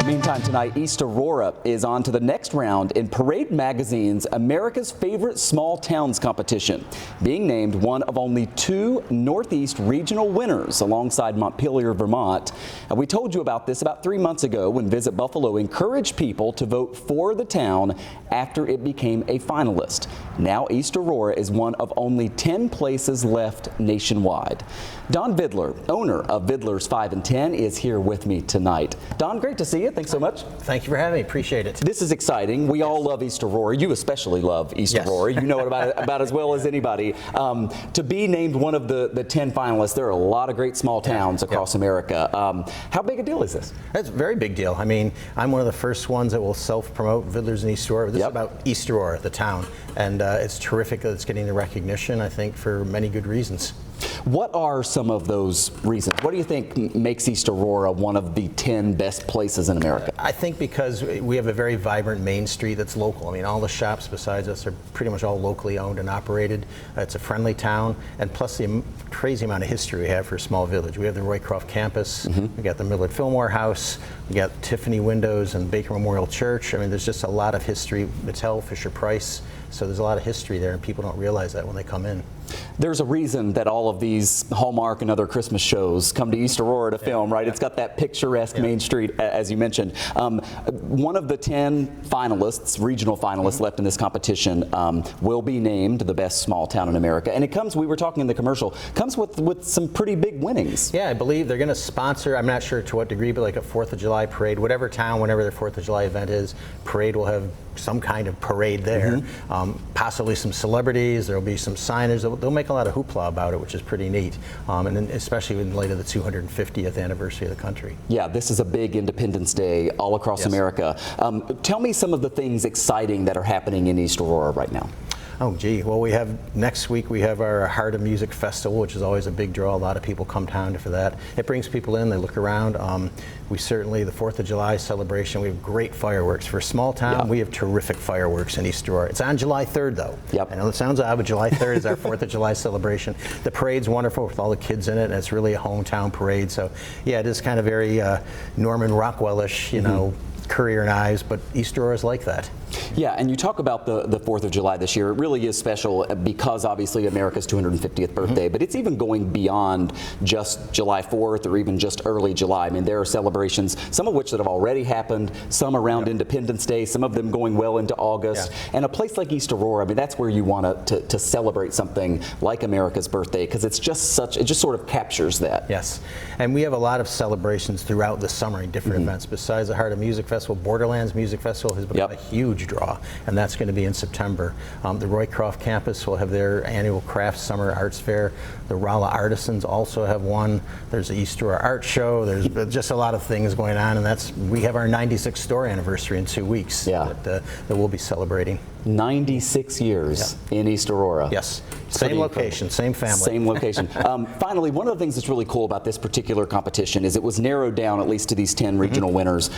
Meantime tonight, East Aurora is on to the next round in Parade Magazine's America's Favorite Small Towns competition, being named one of only 2 Northeast regional winners alongside Montpelier, Vermont. And we told you about this about 3 months ago when Visit Buffalo encouraged people to vote for the town after it became a finalist. Now East Aurora is one of only 10 places left nationwide. Don Vidler, owner of Vidler's 5 and 10, is here with me tonight. Don, great to see you. Thanks so much. Thank you for having me. Appreciate it. This is exciting. We all love East Aurora. You especially love East Aurora. You know it about as well as anybody. To be named one of the 10 finalists, there are a lot of great small towns across America. How big a deal is this? It's a very big deal. I mean, I'm one of the first ones that will self-promote Vidler's in East Aurora. This is about East Aurora, the town. And it's terrific that it's getting the recognition, I think, for many good reasons. What are some of those reasons? What do you think makes East Aurora one of the 10 best places in America? I think because we have a very vibrant main street that's local. I mean, all the shops besides us are pretty much all locally owned and operated. It's a friendly town, and plus the crazy amount of history we have for a small village. We have the Roycroft campus, we got the Millard Fillmore House, we got Tiffany Windows and Baker Memorial Church. I mean, there's just a lot of history. Mattel, Fisher-Price. So there's a lot of history there, and people don't realize that when they come in. There's a reason that all of these Hallmark and other Christmas shows come to East Aurora to film, right? It's got that picturesque main street, as you mentioned. One of the 10 finalists, regional finalists left in this competition, will be named the best small town in America. And it comes, we were talking in the commercial, comes with some pretty big winnings. Yeah, I believe they're going to sponsor, I'm not sure to what degree, but like a 4th of July parade. Whatever town, whenever their 4th of July event is, parade will have some kind of parade there. Possibly some celebrities, there'll be some signage. They'll make a lot of hoopla about it, which is pretty neat. And then especially in light of the 250th anniversary of the country. Yeah, this is a big Independence Day all across America. Tell me some of the things exciting that are happening in East Aurora right now. Oh, gee. Well, we have next week we have our Heart of Music Festival, which is always a big draw. A lot of people come down for that. It brings people in, they look around. We certainly, the 4th of July celebration, we have great fireworks. For a small town, we have terrific fireworks in East Aurora. It's on July 3rd, though. I know it sounds odd, but July 3rd is our 4th of July celebration. The parade's wonderful with all the kids in it, and it's really a hometown parade. So, yeah, it is kind of very Norman Rockwell-ish, you know, Currier and Ives, but East Aurora is like that. Yeah, and you talk about the 4th of July this year. It really is special because obviously America's 250th birthday, but it's even going beyond just July 4th or even just early July. I mean, there are celebrations, some of which that have already happened, some around Independence Day, some of them going well into August. And a place like East Aurora, I mean, that's where you want to celebrate something like America's birthday, because it's just such, it just sort of captures that. Yes, and we have a lot of celebrations throughout the summer in different events. Besides the Heart of Music Festival, Borderlands Music Festival has become a huge draw, and that's going to be in September. The Roycroft campus will have their annual Craft Summer Arts Fair. The Rolla Artisans also have one. There's the East Aurora Art Show. There's just a lot of things going on, and we have our 96th store anniversary in 2 weeks that we'll be celebrating. 96 years in East Aurora. Yes. Same location, same family. Same location. Finally, one of the things that's really cool about this particular competition is it was narrowed down at least to these 10 regional winners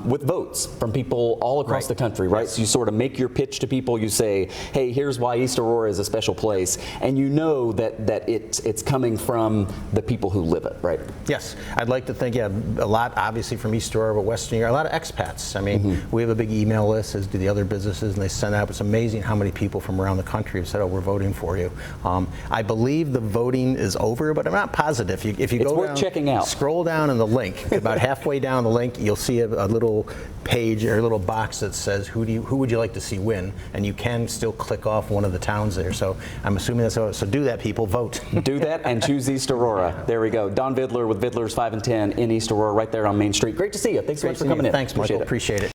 with votes from people all across the country, right? So you sort of make your pitch to people. You say, hey, here's why East Aurora is a special place. And you know that it's coming from the people who live it, right? Yes. I'd like to think, a lot obviously from East Aurora, but Western Europe, a lot of expats. I mean, we have a big email list, as do the other businesses, and they send out. It's amazing how many people from around the country have said, oh, we're voting for you. I believe the voting is over, but I'm not positive. If you go down, checking out. Scroll down in the link. About halfway down the link, you'll see a little page or a little box that says who would you like to see win, and you can still click off one of the towns there. So I'm assuming that's so. Do that, people. Vote. Do that and choose East Aurora. There we go. Don Vidler with Vidler's 5 and 10 in East Aurora, right there on Main Street. Great to see you. Thanks so much for coming in. Thanks, Michael. Appreciate it.